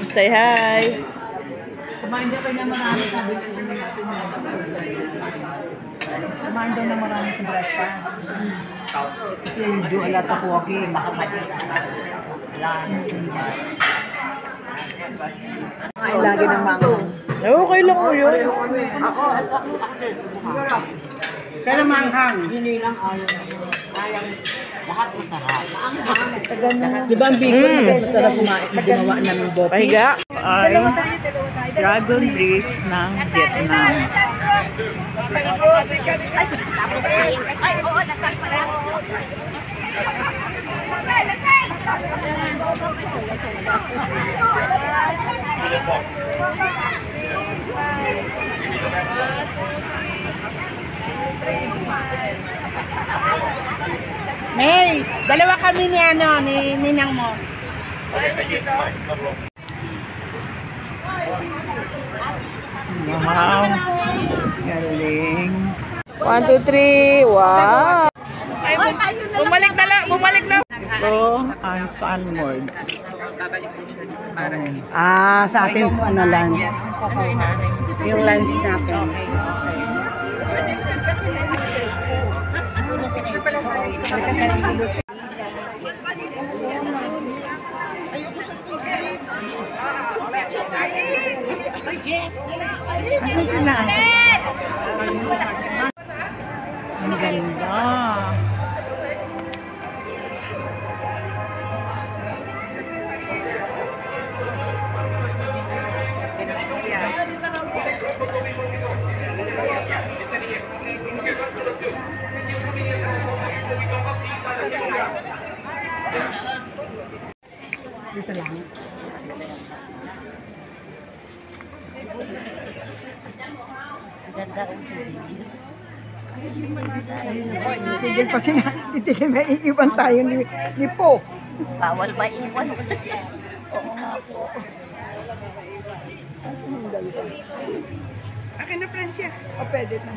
Say hi. Kumain daw kanya marami sabi ng kumain daw na marami sa breakfast. Kasi medyo alat ako makapalik. Kain lagi ng mango. Okay lang mo yun. Pero manghang. Hindi lang ayaw. Lahat masarap. Di ba ang bacon masarap kumain? Ginawa namin bote. Pahiga ay Dragon Bridge ng Vietnam. Ay, oo, nakakala. May, dalawa kami ni ninang mo. Wow. Galing. 1, 2, 3. Wow. Bumalik na. Ito ang Sunward. Sa ating lunch. Yung lunch natin. Asan sila? Ang ganda. Dito lang. Titigil pa sila. Titigil, may iiwan tayo ni Po. Bawal ba iwan? Oo nga po. Akin na Francia. O, pwede na.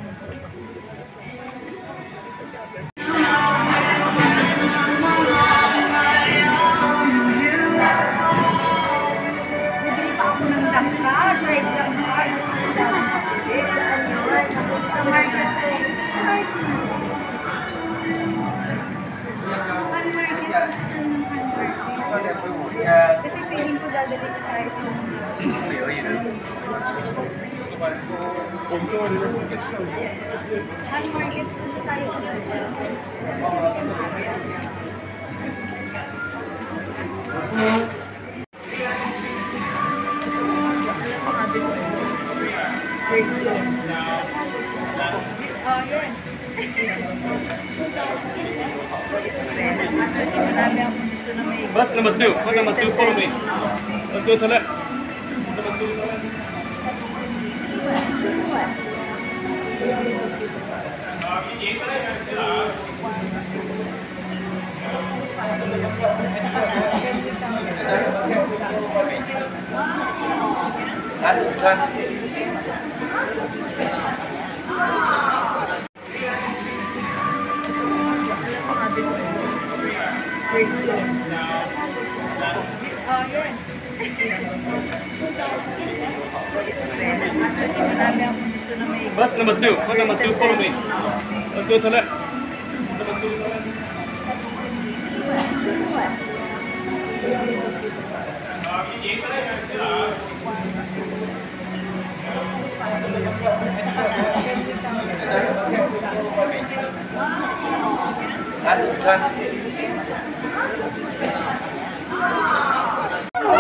Kasi feeling ko dadalhin ko tayo sa hand market tayo. Bus number 2. What number 2? Follow me. Let's go to the left. Number 2. Bus number 2. What number 2? Follow me. Let's go to the left. Number 2.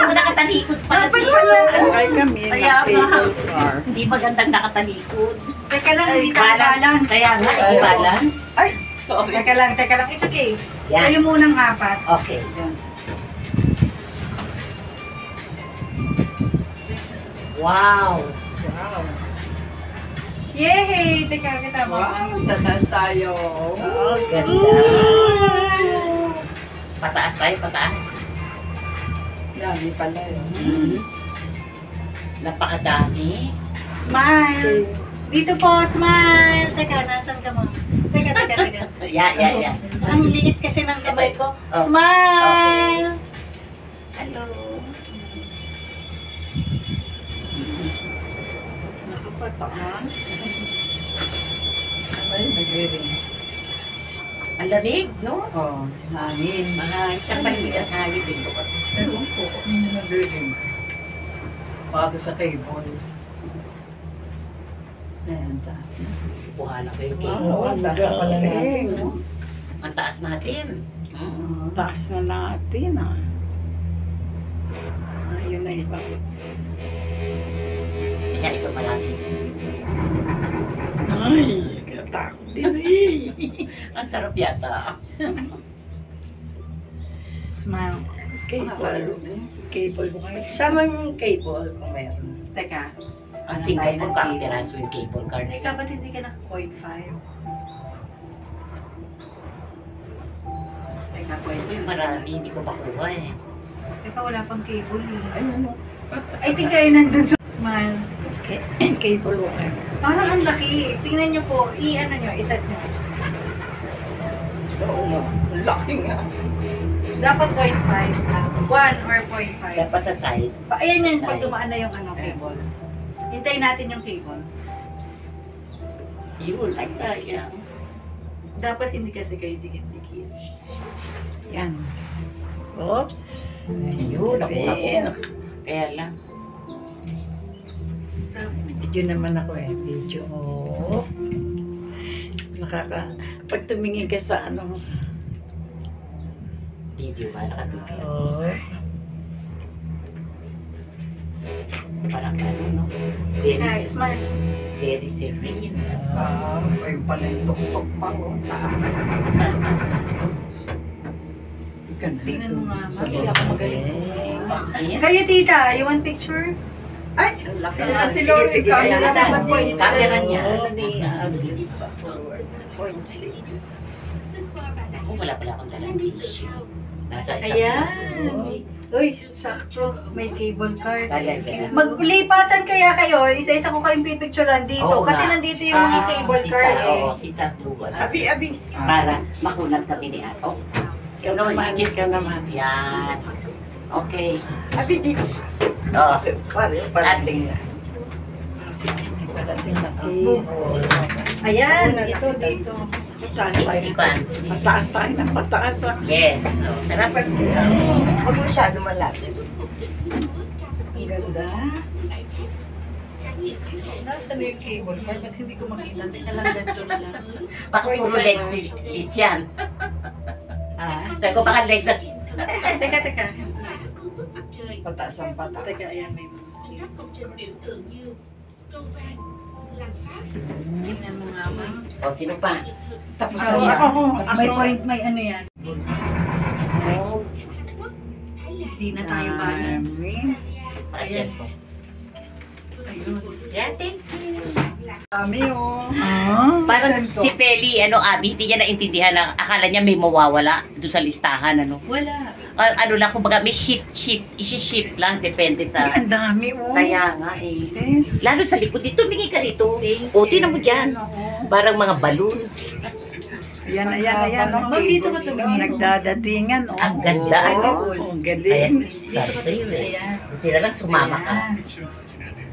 Nakatalikod pala. Ay kami, naka-table car. Hindi magandang nakatalikod. Teka lang, hindi tayo balance. Kaya nga, i-balance. Ay, sorry. Teka lang. It's okay. Yan. Kayo munang apat. Okay. Wow. Wow. Yay! Teka, kita mo. Wow, tataas tayo. Ganda. Pataas tayo, pataas. Dami pala yun. Napakadami. Smile. Dito po, smile. Teka, nasan ka mo? Teka. Yeah. Ang liit kasi ng kamay ko. Smile. pataas. Ay, nag-ring. Ang lamig, no? Oh, hangin. Mga isang malamig ang hangin dito kasi. Ewan ko, kung hindi nag-ring. Bago sa cable. Ayan, Buhala ko yung wow, ang taas pala natin. Ang taas natin. Taas na natin, ah. Ayun na iba. Kaya ito marami. Ay, katakot din eh. Ang sarap yata. Smile. Cable. Cable mo kayo. Sama yung cable kung meron. Teka. Ang Singapore ka, ang piraso yung cable car. Teka, ba't hindi ka naka 0.5? Teka, pwede. Uy, marami, hindi ko makuha eh. Teka, wala pang cable eh. Ay, ano? I think kayo nandun sa Smile. Cable mo kayo. Parang ang laki. Tingnan nyo po. I-ano nyo, iset nyo. Oo nga. Laki nga. Dapat 0.5 lang. 1 or 0.5. Dapat sa side. Ayan yan, pag dumaan na yung cable. Hintayin natin yung cable. Yun, ay sayang. Dapat hindi kasi kayo dikit-dikit. Yan. Oops. Yun, nakuha ko. Kaya lang. Video naman ako eh. Video. Oh. Pag tumingin ka sa ano. Video ba? Nakabigyan. Oh. Parang ano, no? Very, smile. Very serene. Ay pala yung tuk-tuk pa. Oh. Tingnan mo nga, ma. Hindi ako magaling. Bakit? Kayo, tita, you want picture? Ay, ang laki na. Ate Lori, Sige, camera ayan. dapat po yung Camera niya. Forward. 0.6. Ako, wala pala akong dalang tissue. Nasa isang. Ayan. Uy, sakto. May cable card. Talaga. Maglipatan kaya kayo. Isa-isa ko kayong pipicturean dito. Oo kasi nga. nandito yung mga cable card eh. Oo, kita Google. Abi. Para makunat kami ni Ato. Ikaw naman. Ikaw naman. Yan. Okay. Abi, dito. Oo. Parating na. Parating na. Ayan, ito dito. Mataas tayo ng mataas. Yes. Sarap. Huwag masyado malapit. Ang ganda. Nasaan yung cable card? Ba't hindi ko makita? Teka lang, ganito na lang. Baka puro legs ni yan. Sabi ko baka legs at... Teka. Pataas ang pataas. Teka, ayan, may tingnan mo nga, ma. O, sino pa? Tapos Ah, na siya. may point, may ano yan. Hindi na tayo balance. Ayan po. Ayun. Yan, thank you. Dami oh. Parang si Peli, Abi, hindi niya naintindihan na akala niya may mawawala doon sa listahan, Wala. Ano lang, kumbaga may shift, isi-shift lang, depende sa... Ang dami oh. Kaya nga eh. Yes. Lalo sa likod dito, tumingin ka rito. O, tinan mo dyan. Parang mga balloons. Ayan. Oh. Ma'am, dito ka tumingin. Nagdadatingan oh. Ang ganda, Oh, ang Kaya galing. sabi sa'yo eh. Buti na lang sumama ka.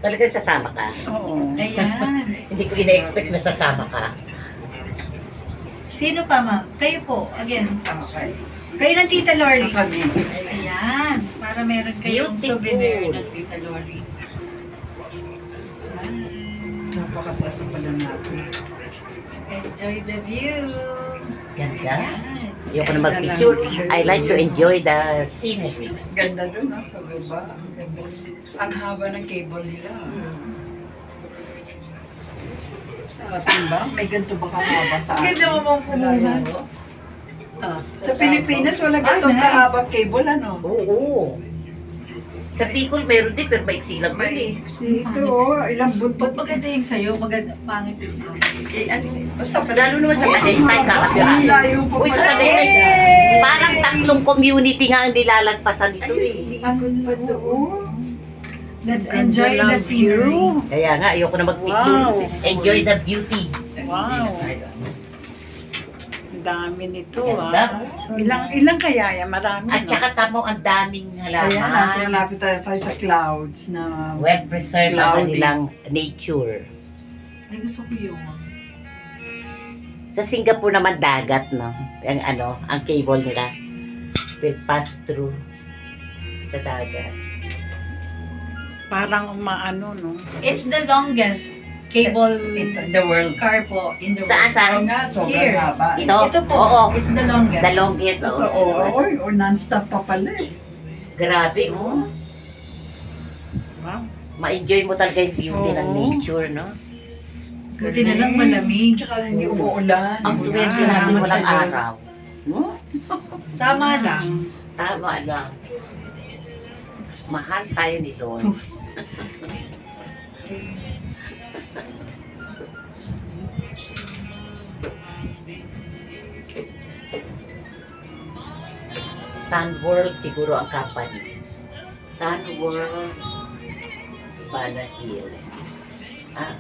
Talagang sasama ka. Oo. Ayan. Hindi ko ina-expect na sasama ka. Sino pa, ma'am? Kayo po, again. Okay. Kayo ng Tita Lori. Kami. Ayan. Para meron kayong Beautiful. souvenir ng Tita Lori. Smile. Napakataas na pala natin. Enjoy the view. Ganda. Ayan. Ayoko na mag-picture. I like to enjoy the scenery. Ganda dun sa baba. Ang ganda. Ang haba ng cable nila. Sa atin ba? May ganito ba kahaba sa atin? Ganda mo mong pumunan. Sa Pilipinas, walang ganitong kahabang cable, ano? Oo. Sa Bicol meron din, pero maiksi lang ba eh. Ito, oh, ilang buntot. Ba't maganda yung sa'yo? Maganda, pangit yung Basta Lalo naman sa Tagaytay, kakasiraan. layo pa Uy, sa pala. Tagaytay, parang tatlong community nga ang nilalagpasan nito eh. Pagod pa doon. Let's enjoy the scenery. Kaya nga, ayoko na mag-picture. Wow. Enjoy the beauty. Wow. Ang dami nito, Ganda. Ilang kaya yan? Marami, At saka tamo, ang daming Kaya nasa halaman. malapit tayo sa clouds na Well preserved ang Cloudy. kanilang nature. Ay, gusto ko yun. Sa Singapore naman dagat, no? Ang cable nila. Will pass through sa dagat. Parang maano, no? It's the longest cable In the world. car po in the Saan, world. saan? nga, sobrang Here. haba. Ito? po, Oo. it's the longest. The longest, Ito, oo. o non-stop pa pala eh. Grabe, oh. Wow. Ma-enjoy mo talaga yung beauty ng Oo. nature, no? Buti na lang malamig. Tsaka hindi umuulan. Ang swerte natin Salamat walang sa Diyos. araw. Hmm? Tama lang. Tama lang. Mahal tayo ni Lord. Sun World siguro ang company. Sun World Banahil. Ah.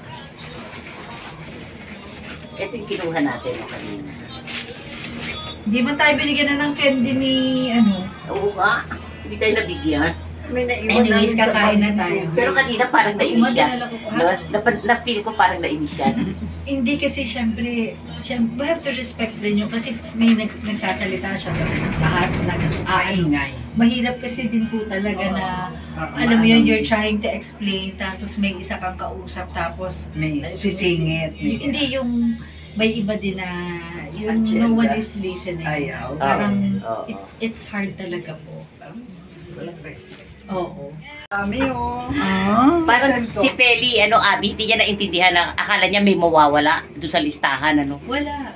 Ito yung kinuha natin o kanina. Hindi man tayo binigyan na ng candy ni Oo nga. Hindi tayo nabigyan. Anyways, kakain na tayo. Pero kanina parang nainis siya. Umadala ko po. Na-feel ko parang nainis siya. Hindi kasi syempre, we have to respect din yun kasi may nagsasalita siya tapos lahat nag-aingay. Mahirap kasi din po talaga na, alam mo yun, you're trying to explain tapos may isa kang kausap tapos May sisingit. hindi yung may iba din na yung no one is listening. Ayaw. Parang Oo. it's hard talaga po. Walang respect. Oo. Kami oh. Parang si Feli, Abi, hindi niya naintindihan na akala niya may mawawala doon sa listahan, Wala.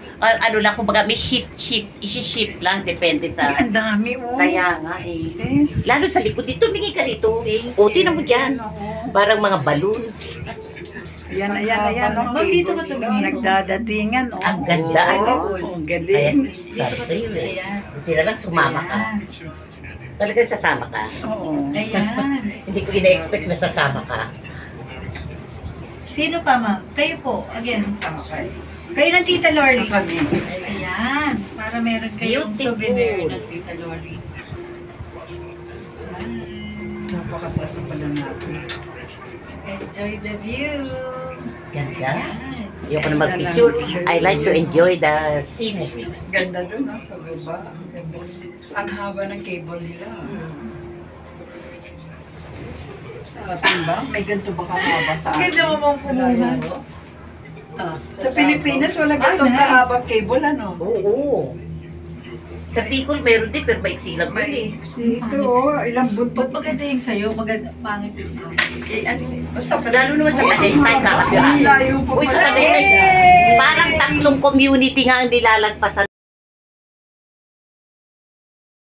Lang, kumbaga may isi-shift lang, depende sa... Ang dami oh. Kaya nga eh. Yes. Lalo sa likod dito, tumingin ka rito. O, tinan mo dyan. Parang mga balloons. Ayan. Ma'am, dito ka tumingin. Nagdadatingan oh. Ang ganda, Ang Kaya galing. sabi sa'yo eh. Ayan. Buti na lang sumama ka. Ayan. Talagang sasama ka. Oo. Ayan. Hindi ko ina-expect na sasama ka. Sino pa, ma'am? Kayo po, again. Okay. Kayo ng Tita Lori. Kami. Ayan. Para meron kayong Beautiful. souvenir ng Tita Lori. Smile. Napakataas na pala natin. Enjoy the view. Ganda. Ayan. Ayoko na mag-picture. I like to enjoy the scenery. Ganda dun sa baba. Ang ganda. Ang haba ng cable nila. Sa atin ba? May ganito ba kahaba sa atin? Ganda mo mong kumuha. Sa Pilipinas, wala ganitong nice. kahabang cable, ano? Oo. Sa Bicol, meron din, pero maiksi lang yun eh. Ito, ilang buntot. Ba't maganda yung sa'yo? Maganda, pangit yung Basta Lalo naman sa Tagaytay, kakasya. Layo pa Uy, sa pala. Tagaytay, parang tatlong community nga ang nilalagpasan